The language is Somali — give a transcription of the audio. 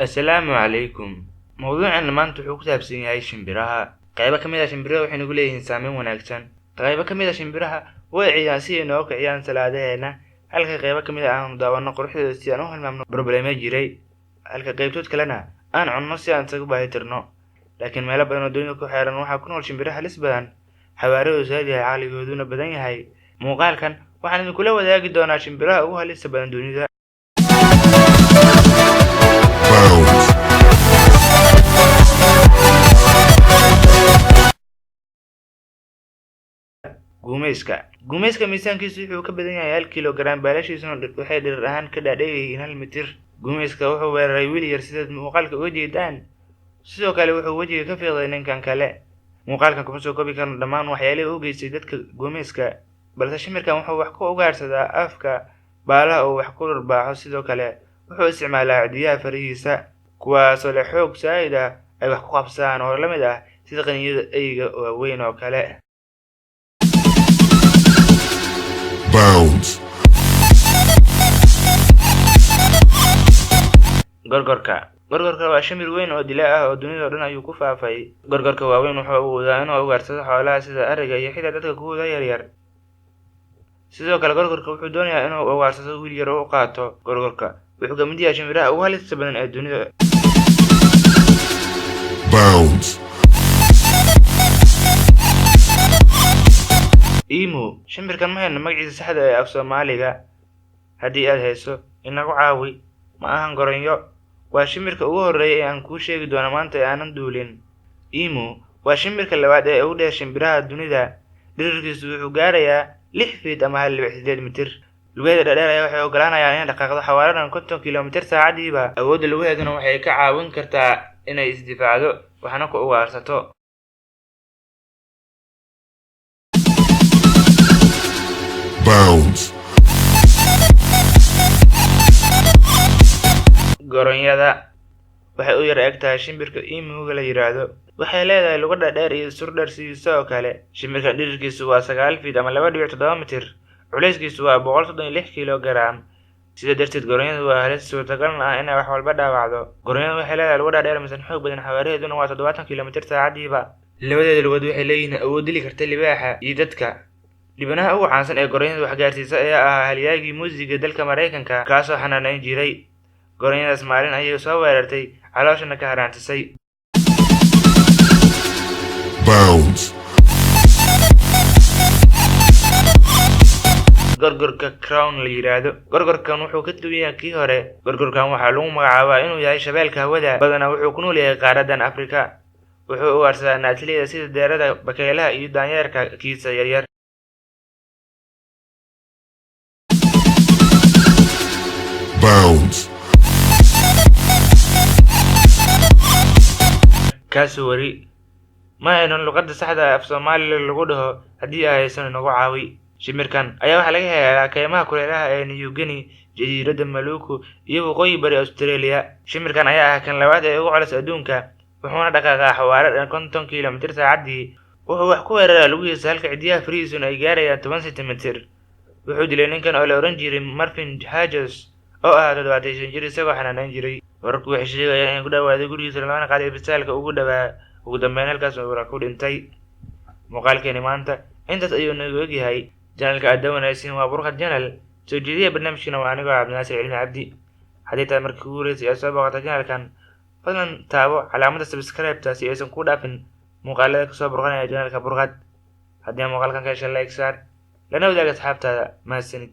Assalaamu calaykum. Mawduucan maanta wuxuu ku saabsan yahay shimbiraha. Qaybo ka mid ah shimbiraha waxay nagu leeyihiin saameyn wanaagsan. Qaybo ka mid ah shimbiraha way ciyaaraan si ay nooga kiciyaan salaadeena, halka qaybo ka mid ah aan daawano quruxdooda si aan u hilmaamno problemo jiray, halka qaybtood kalena aan cunno si aan isaga baahi tirno. Laakiin meelo badan oo dunida ku xeeran waxaa ku nool shimbiro halis badan, xawaarahoodu saad yahay, caqligooduna badan yahay. Muuqaalkan waxaan idinkula wadaagi doonaa shimbiraha ugu halista badan dunida. Gumeyska miisaankiisu wuxuu ka badan yahay 1 kilogram, baalashiisuna waxay dhirir ahaan ka dhaadheeyihiin 1 mitir. Gumeyska wuxuu weeraray wiil yar sida muuqaalka uga jeedaan. Sidoo kale wuxuu wajiga ka fiiqday ninkan kale. Muuqaalkan kuma soo koobi karno dhammaan waxyaalaha uu geystay dadka gumeyska, balse shimbirkan wuxuu wax ku ugaarsadaa afka, baalaha oo wax ku dharbaaxo. Sidoo kale wuxuu isticmaalaa cidiyaha farihiisa, kuwaasoo leh xoog saa'id ah ay wax ku qabsadaan oo la mid ah sida qaniinyada eyga waaweyn oo kale. Gorgorka waa shimbir weyn oo dilaa ah oo dunida oo dhan ayuu ku faafay. Gorgorka waaweyn wuxuu awoodaa inuu ugaarsado xoolaha sida ariga iyo xitaa dadka kuwooda yaryar. Sidoo kale gorgorka wuxuu doonayaa inuu ugaarsado wiil yar oo u qaato. Gorgorka wuxuu ka mid yahay shimbiraha ugu halista badan ee dunida. Emu, shimbirkan ma hayno magaciisa saxda ah ee af Soomaaliga. Haddii aad hayso, inagu caawi. Ma ahan goronyo, waa shimbirka ugu horreeya ee aan kuu sheegi doono maanta ee aanan duulin. Emu waa shimbirka labaad ee ugu dheer shimbiraha dunida. Dhirirkiisu wuxuu gaarayaa 6 feet ama 1.8 mitir. Lugaheeda dhaadheer ayaa waxay ogolaanayaan inay dhaqaaqdo xawaare dhan 50 kilomitir saacadiiba. Awoodda lugaheeduna waxay ka caawin kartaa inay isdifaacdo waxna ku ugaarsato. Goronyada waxay u yar eg tahay shimbirka emuga la yiraahdo. Waxay leedahay lugo dhaadheer iyo sur dheer sidoo kale. Shimbirkan dhirirkiisu waa 9 feet ama 2.7 mitir. Culeyskiisu waa 136 kilogram. Sida darteed goronyadu waa halis suurtagal ah inay wax walba dhaawacdo. Goronyadu waxay leedahay lugo dhaadheer misan xoog badan, xawaaraheeduna waa 70 kilomitir saacadiiba. Labadeeda lugood waxay leeyihiin awood dili karta libaaxa iyo dadka. Dhibanaha ugu caansan ee goronyada wax gaarsiisa ayaa ahaa halyaagii muusiga dalka Mareykanka, kaasoo xanaaneyn jiray. Goronyadaas maalin ayay soo weerartay, calooshana ka haraantisay. Gorgorka crown la yiraahdo. Gorgorkan wuxuu ka duwan yahay kii hore. Gorgorkan waxaa lagu magacaabaa inuu yahay shabeelka hawada, badanaa wuxuu ku nool yahay qaaradan Afrika. Wuxuu ugaarsadaa naatleyda sida deerada, bakaylaha iyo daanyeerka kiisa yaryar. Kaaswari ma hayno luqadda saxda ah af Soomaaliga lagu dhaho. Haddii ay haysan inagu caawi. Shimbirkan ayaa waxaa laga helaa kaymaha kuleelaha ee New Guinea, jasiiradda Maluku iyo waqooyi bari Australia. Shimbirkan ayaa ah kan labaad ee ugu culus adduunka, wuxuuna dhaqaaqaa xawaare dhan 50 kilomitir saacadii. Wuxuu wax ku weeraraa lugihiisa halka cidiyaha farihiisuna ay gaarayaan 10 sentimitir. Wuxuu dilay ninkan oo la oran jiray Marvin Hedges oo ah 75 jir isagoo xanaaneyn jiray. Wararku waxay sheegayaan in ku dhawaaday gurigiisa lana qaaday isbitaalka ugu dhawaa. Ugu dambeyn halkaas uu ku dhintay. Muuqaalkeeni maanta intaas ayuu nagu ogyahay. Channelka aad daawanaysiin waa Burqad Channel. Soo jeediya barnaamijkana waa anigoo Cabdinaasir Cilmi Cabdi. Haddii taad markii ugu horeysay aad soo booqato channelkan, fadlan taabo calaamadda subscribe si aysan ku dhaafin muuqaalada ka soo burqanaya channelka Burqad. Haddii muuqaalkan ka heshay like saar, lana wadaag asxaabtaada. Mahadsanid.